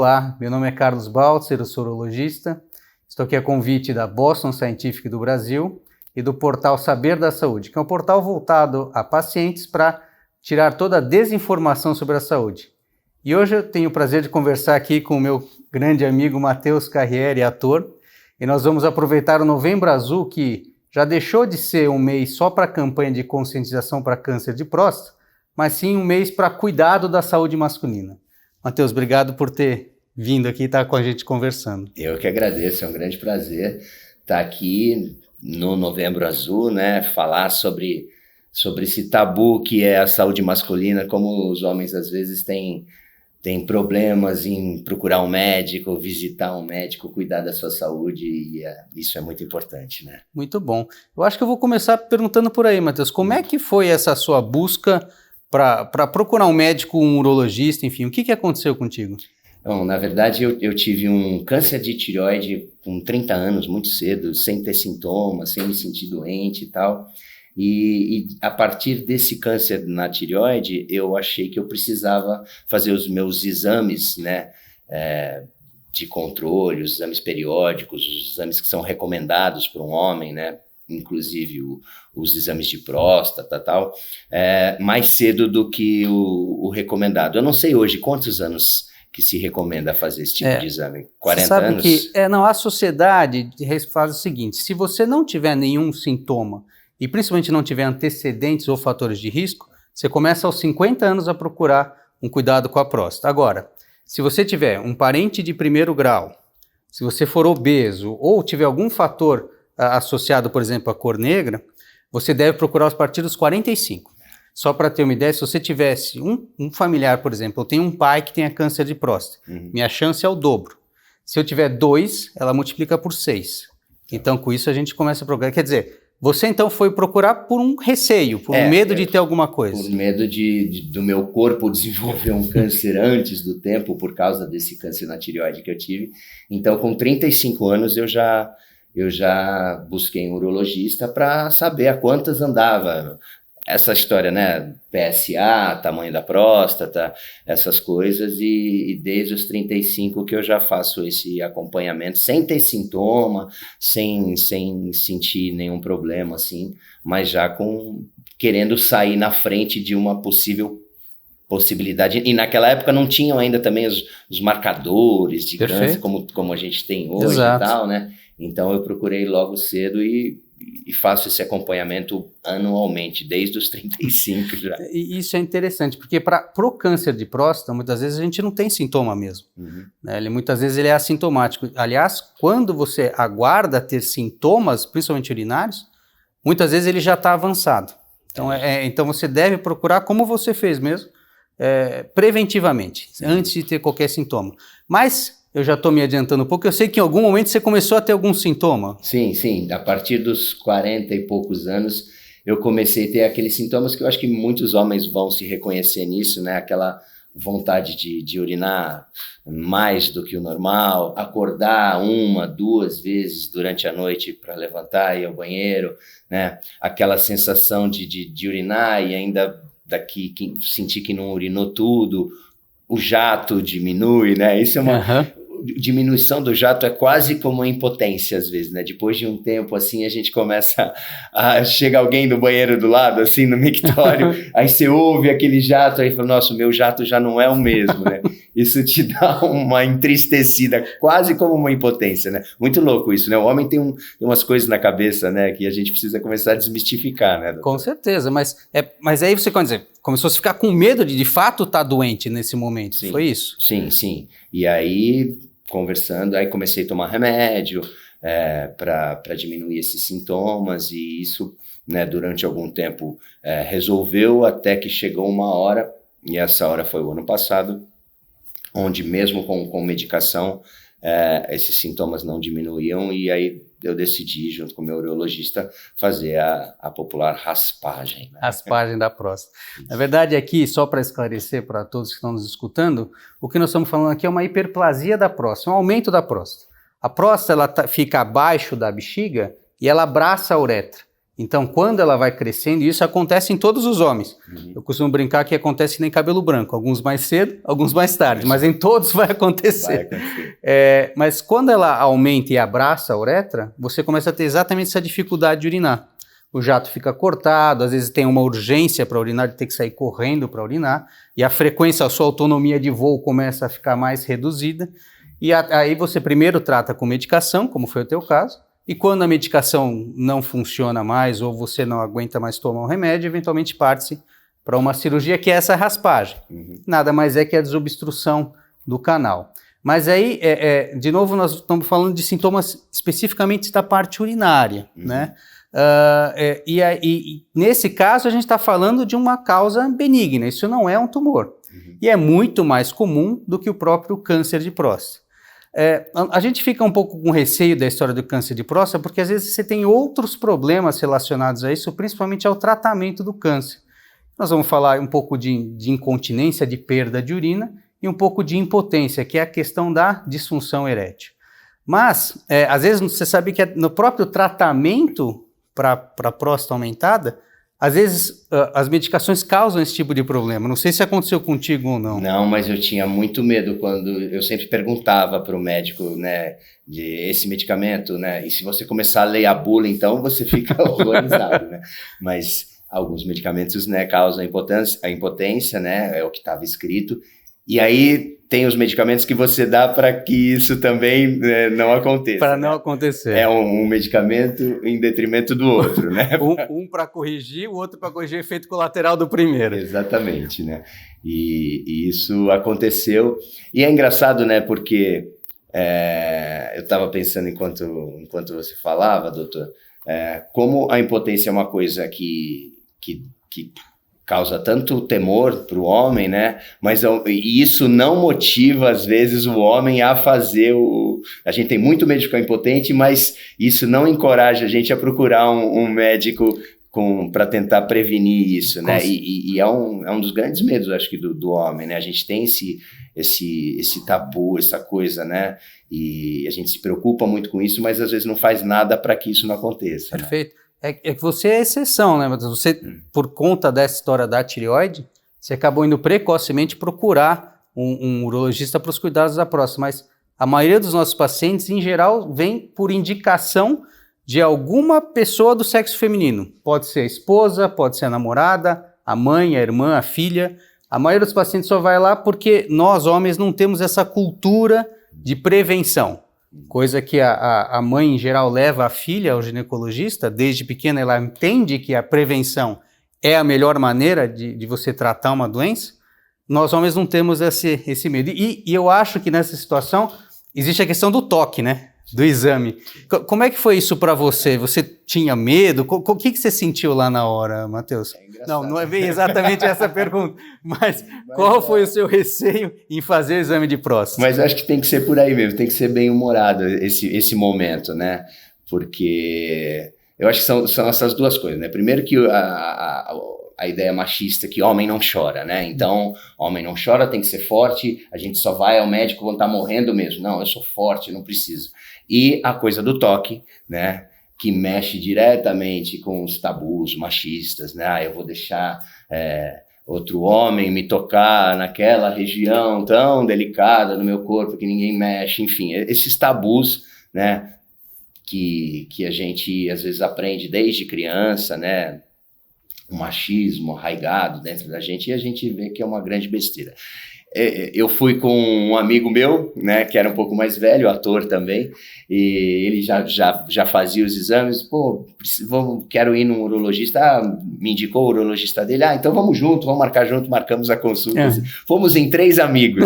Olá, meu nome é Carlos Baltzer, eu sou urologista. Estou aqui a convite da Boston Scientific do Brasil e do portal Saber da Saúde, que é um portal voltado a pacientes para tirar toda a desinformação sobre a saúde. E hoje eu tenho o prazer de conversar aqui com o meu grande amigo Matheus Carriere, ator, e nós vamos aproveitar o Novembro Azul, que já deixou de ser um mês só para a campanha de conscientização para câncer de próstata, mas sim um mês para cuidado da saúde masculina. Matheus, obrigado por ter vindo aqui e estar com a gente conversando. Eu que agradeço, é um grande prazer estar aqui no Novembro Azul, né, falar sobre esse tabu que é a saúde masculina, como os homens às vezes têm problemas em procurar um médico, visitar um médico, cuidar da sua saúde, e isso é muito importante, né? Muito bom. Eu acho que eu vou começar perguntando por aí, Matheus, como é que foi essa sua busca para procurar um médico, um urologista, enfim, o que aconteceu contigo? Bom, na verdade, eu tive um câncer de tireoide com 30 anos, muito cedo, sem ter sintomas, sem me sentir doente e tal. E a partir desse câncer na tireoide, eu achei que eu precisava fazer os meus exames, né, de controle, os exames periódicos, os exames que são recomendados para um homem, né, inclusive os exames de próstata e tal, mais cedo do que o recomendado. Eu não sei hoje quantos anos que se recomenda fazer esse tipo de exame. 40 sabe anos? Que, a sociedade faz o seguinte: se você não tiver nenhum sintoma, e principalmente não tiver antecedentes ou fatores de risco, você começa aos 50 anos a procurar um cuidado com a próstata. Agora, se você tiver um parente de primeiro grau, se você for obeso ou tiver algum fator associado, por exemplo, à cor negra, você deve procurar a partir dos 45. Só para ter uma ideia, se você tivesse um familiar, por exemplo, eu tenho um pai que tenha câncer de próstata, minha chance é o dobro. Se eu tiver 2, ela multiplica por 6. Então, com isso, a gente começa a procurar. Quer dizer, você então foi procurar por um receio, por um medo de ter alguma coisa. Por medo do meu corpo desenvolver um câncer antes do tempo, por causa desse câncer na tireoide que eu tive. Então, com 35 anos, eu já busquei um urologista para saber a quantas andava. Essa história, né, PSA, tamanho da próstata, essas coisas, e desde os 35 que eu já faço esse acompanhamento, sem ter sintoma, sem sentir nenhum problema, assim, mas já querendo sair na frente de uma possibilidade, e naquela época não tinham ainda também os marcadores de câncer, como a gente tem hoje. Exato. E tal, né, então eu procurei logo cedo e faço esse acompanhamento anualmente, desde os 35 já. E isso é interessante, porque pro câncer de próstata, muitas vezes a gente não tem sintoma mesmo. Né? Muitas vezes ele é assintomático. Aliás, quando você aguarda ter sintomas, principalmente urinários, muitas vezes ele já está avançado. Então, então você deve procurar, como você fez mesmo, preventivamente, antes de ter qualquer sintoma. Mas eu já estou me adiantando um pouco, eu sei que em algum momento você começou a ter algum sintoma. Sim, a partir dos 40 e poucos anos eu comecei a ter aqueles sintomas que eu acho que muitos homens vão se reconhecer nisso, né? Aquela vontade de urinar mais do que o normal, acordar 1, 2 vezes durante a noite para levantar e ir ao banheiro, né? Aquela sensação de urinar e ainda sentir que não urinou tudo, o jato diminui, né? Isso é uma diminuição do jato, é quase como uma impotência às vezes, né? Depois de um tempo assim, a gente começa chega alguém do banheiro do lado, assim, no mictório, aí você ouve aquele jato, aí fala, nossa, o meu jato já não é o mesmo, né? Isso te dá uma entristecida, quase como uma impotência, né? Muito louco isso, né? O homem tem umas coisas na cabeça, né, que a gente precisa começar a desmistificar, né, doutor? Com certeza, mas aí você, quer dizer, começou a ficar com medo de fato estar doente nesse momento, sim. Foi isso? Sim. E aí, conversando, aí comecei a tomar remédio para diminuir esses sintomas, e isso, né, durante algum tempo resolveu, até que chegou uma hora, e essa hora foi o ano passado, onde mesmo com medicação, esses sintomas não diminuíam, e aí eu decidi, junto com o meu urologista, fazer a popular raspagem. Né? Raspagem da próstata. Na verdade, aqui, só para esclarecer para todos que estão nos escutando, o que nós estamos falando aqui é uma hiperplasia da próstata, um aumento da próstata. A próstata ela fica abaixo da bexiga e ela abraça a uretra. Então, quando ela vai crescendo, e isso acontece em todos os homens. Eu costumo brincar que acontece que nem cabelo branco, alguns mais cedo, alguns mais tarde, mas em todos vai acontecer. Mas quando ela aumenta e abraça a uretra, você começa a ter exatamente essa dificuldade de urinar. O jato fica cortado, às vezes tem uma urgência para urinar, de ter que sair correndo para urinar, e a frequência, a sua autonomia de voo começa a ficar mais reduzida, e aí você primeiro trata com medicação, como foi o teu caso, e quando a medicação não funciona mais, ou você não aguenta mais tomar um remédio, eventualmente parte-se para uma cirurgia, que é essa raspagem. Nada mais é que a desobstrução do canal. Mas aí, de novo, nós estamos falando de sintomas especificamente da parte urinária, né? E nesse caso, a gente está falando de uma causa benigna, isso não é um tumor. E é muito mais comum do que o próprio câncer de próstata. A gente fica um pouco com receio da história do câncer de próstata, porque às vezes você tem outros problemas relacionados a isso, principalmente ao tratamento do câncer. Nós vamos falar um pouco de incontinência, de perda de urina, e um pouco de impotência, que é a questão da disfunção erétil. Mas, às vezes, você sabe que no próprio tratamento para a próstata aumentada, às vezes as medicações causam esse tipo de problema. Não sei se aconteceu contigo ou não. Não, mas eu tinha muito medo quando eu sempre perguntava para o médico, né, de esse medicamento, né, e se você começar a ler a bula, então você fica horrorizado, né, mas alguns medicamentos, né, causam a impotência, né, é o que estava escrito, e aí tem os medicamentos que você dá para que isso também não aconteça. Para não acontecer. É um medicamento em detrimento do outro, né? Um para corrigir, o outro para corrigir o efeito colateral do primeiro. Exatamente, né? E isso aconteceu. E é engraçado, né? Porque eu estava pensando enquanto você falava, doutor, como a impotência é uma coisa que causa tanto temor para o homem, né? Mas isso não motiva, às vezes, o homem a fazer A gente tem muito médico impotente, mas isso não encoraja a gente a procurar um médico para tentar prevenir isso, né? E é um dos grandes medos, acho que, do homem, né? A gente tem esse tabu, essa coisa, né? E a gente se preocupa muito com isso, mas às vezes não faz nada para que isso não aconteça. Perfeito. Né? É que você é exceção, né? Você, por conta dessa história da tireoide, você acabou indo precocemente procurar um urologista para os cuidados da próstata, mas a maioria dos nossos pacientes, em geral, vem por indicação de alguma pessoa do sexo feminino. Pode ser a esposa, pode ser a namorada, a mãe, a irmã, a filha. A maioria dos pacientes só vai lá porque nós, homens, não temos essa cultura de prevenção. Coisa que a mãe, em geral, leva a filha ao ginecologista, desde pequena ela entende que a prevenção é a melhor maneira de você tratar uma doença. Nós, homens, não temos esse medo. E eu acho que nessa situação existe a questão do toque, né? Do exame. Como é que foi isso para você? Você tinha medo? O que você sentiu lá na hora, Matheus? Não é bem exatamente essa pergunta, mas qual foi o seu receio em fazer o exame de próstata? Mas acho que tem que ser por aí mesmo, tem que ser bem humorado esse momento, né? Porque eu acho que são essas duas coisas, né? Primeiro que a ideia machista que homem não chora, né? Então, homem não chora, tem que ser forte, a gente só vai ao médico quando tá morrendo mesmo. Não, eu sou forte, não preciso. E a coisa do toque, né? Que mexe diretamente com os tabus machistas, né? Eu vou deixar outro homem me tocar naquela região tão delicada do meu corpo que ninguém mexe, enfim, esses tabus, né? Que a gente às vezes aprende desde criança, né? O machismo arraigado dentro da gente, e a gente vê que é uma grande besteira. Eu fui com um amigo meu, né, que era um pouco mais velho, ator também, e ele já fazia os exames. Pô, quero ir num urologista, me indicou o urologista dele, então vamos junto, vamos marcar junto, marcamos a consulta. Fomos em 3 amigos.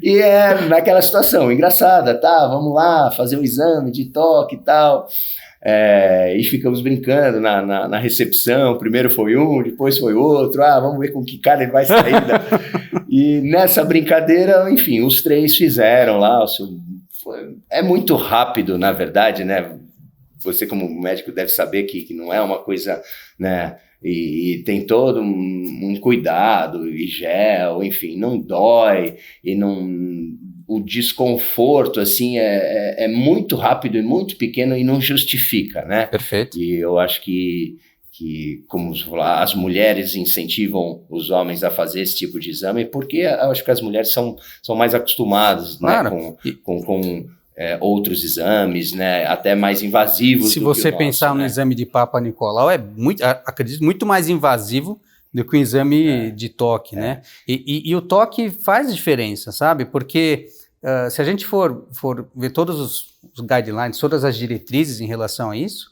E naquela situação engraçada, tá, vamos lá fazer um exame de toque e tal. E ficamos brincando na recepção. Primeiro foi um, depois foi outro. Vamos ver com que cara ele vai sair. E nessa brincadeira, enfim, os 3 fizeram lá. É muito rápido, na verdade, né? Você, como médico, deve saber que não é uma coisa, né? E tem todo um cuidado, e gel, enfim, não dói, e não... o desconforto, assim, é muito rápido e muito pequeno e não justifica, né? Perfeito. E eu acho que como as mulheres incentivam os homens a fazer esse tipo de exame, porque eu acho que as mulheres são mais acostumadas, claro, né, com outros exames, né, até mais invasivos. Se você pensar no exame de Papa Nicolau, acredito, muito mais invasivo do que o exame de toque, né? E o toque faz diferença, sabe? Porque se a gente for ver todos os guidelines, todas as diretrizes em relação a isso,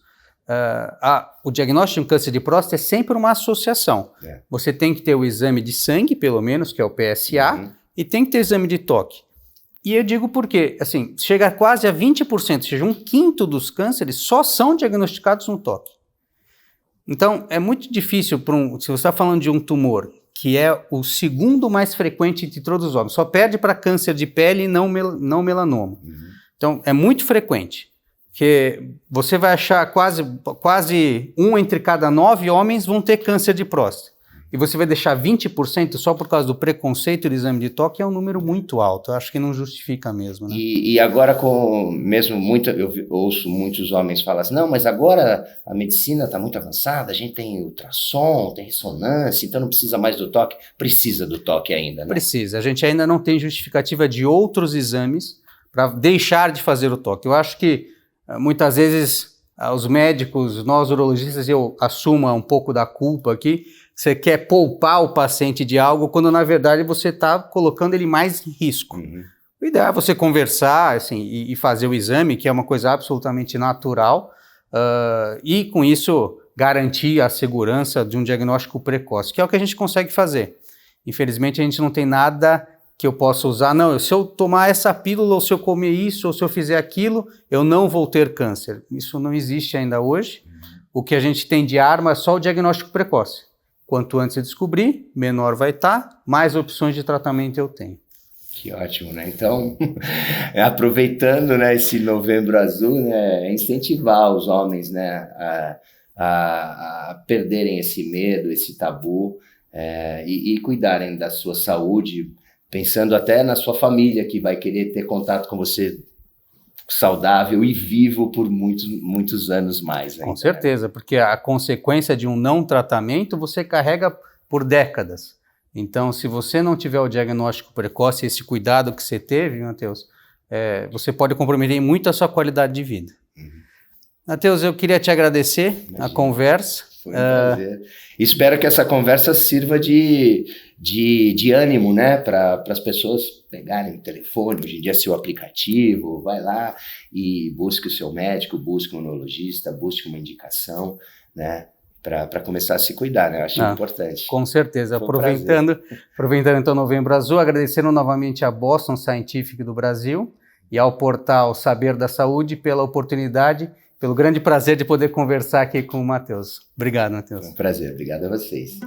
o diagnóstico de um câncer de próstata é sempre uma associação. Você tem que ter o exame de sangue, pelo menos, que é o PSA, e tem que ter exame de toque. E eu digo porque, assim, chega quase a 20%, ou seja, 1/5 dos cânceres só são diagnosticados no toque. Então, é muito difícil, se você está falando de um tumor, que é o segundo mais frequente de todos os homens, só perde para câncer de pele e não melanoma. Então, é muito frequente. Que você vai achar quase 1 entre cada 9 homens vão ter câncer de próstata. E você vai deixar 20% só por causa do preconceito do exame de toque, é um número muito alto. Eu acho que não justifica mesmo, né? E agora, eu ouço muitos homens falar assim, não, mas agora a medicina está muito avançada, a gente tem ultrassom, tem ressonância, então não precisa mais do toque. Precisa do toque ainda, né? Precisa. A gente ainda não tem justificativa de outros exames para deixar de fazer o toque. Eu acho que muitas vezes os médicos, nós urologistas, eu assumo um pouco da culpa aqui, você quer poupar o paciente de algo, quando na verdade você está colocando ele mais em risco. O ideal é você conversar assim, e fazer o exame, que é uma coisa absolutamente natural, e com isso garantir a segurança de um diagnóstico precoce, que é o que a gente consegue fazer. Infelizmente a gente não tem nada que eu possa usar, não, se eu tomar essa pílula, ou se eu comer isso, ou se eu fizer aquilo, eu não vou ter câncer. Isso não existe ainda hoje. O que a gente tem de arma é só o diagnóstico precoce. Quanto antes eu descobrir, menor vai estar, mais opções de tratamento eu tenho. Que ótimo, né? Então, aproveitando, né, esse Novembro Azul, né, incentivar os homens, né, a perderem esse medo, esse tabu, e cuidarem da sua saúde, pensando até na sua família, que vai querer ter contato com você saudável e vivo por muitos anos mais. Com certeza, porque a consequência de um não tratamento você carrega por décadas. Então, se você não tiver o diagnóstico precoce, esse cuidado que você teve, Matheus, você pode comprometer muito a sua qualidade de vida. Matheus, eu queria te agradecer a conversa. Foi um prazer. Espero que essa conversa sirva de ânimo, né, para as pessoas pegarem o telefone, hoje em dia seu aplicativo, vai lá e busque o seu médico, busque um urologista, busque uma indicação, né, para começar a se cuidar, né, eu acho importante. Com certeza. Aproveitando então Novembro Azul, agradecendo novamente a Boston Scientific do Brasil e ao portal Saber da Saúde pela oportunidade, pelo grande prazer de poder conversar aqui com o Matheus. Obrigado, Matheus. Foi um prazer, obrigado a vocês.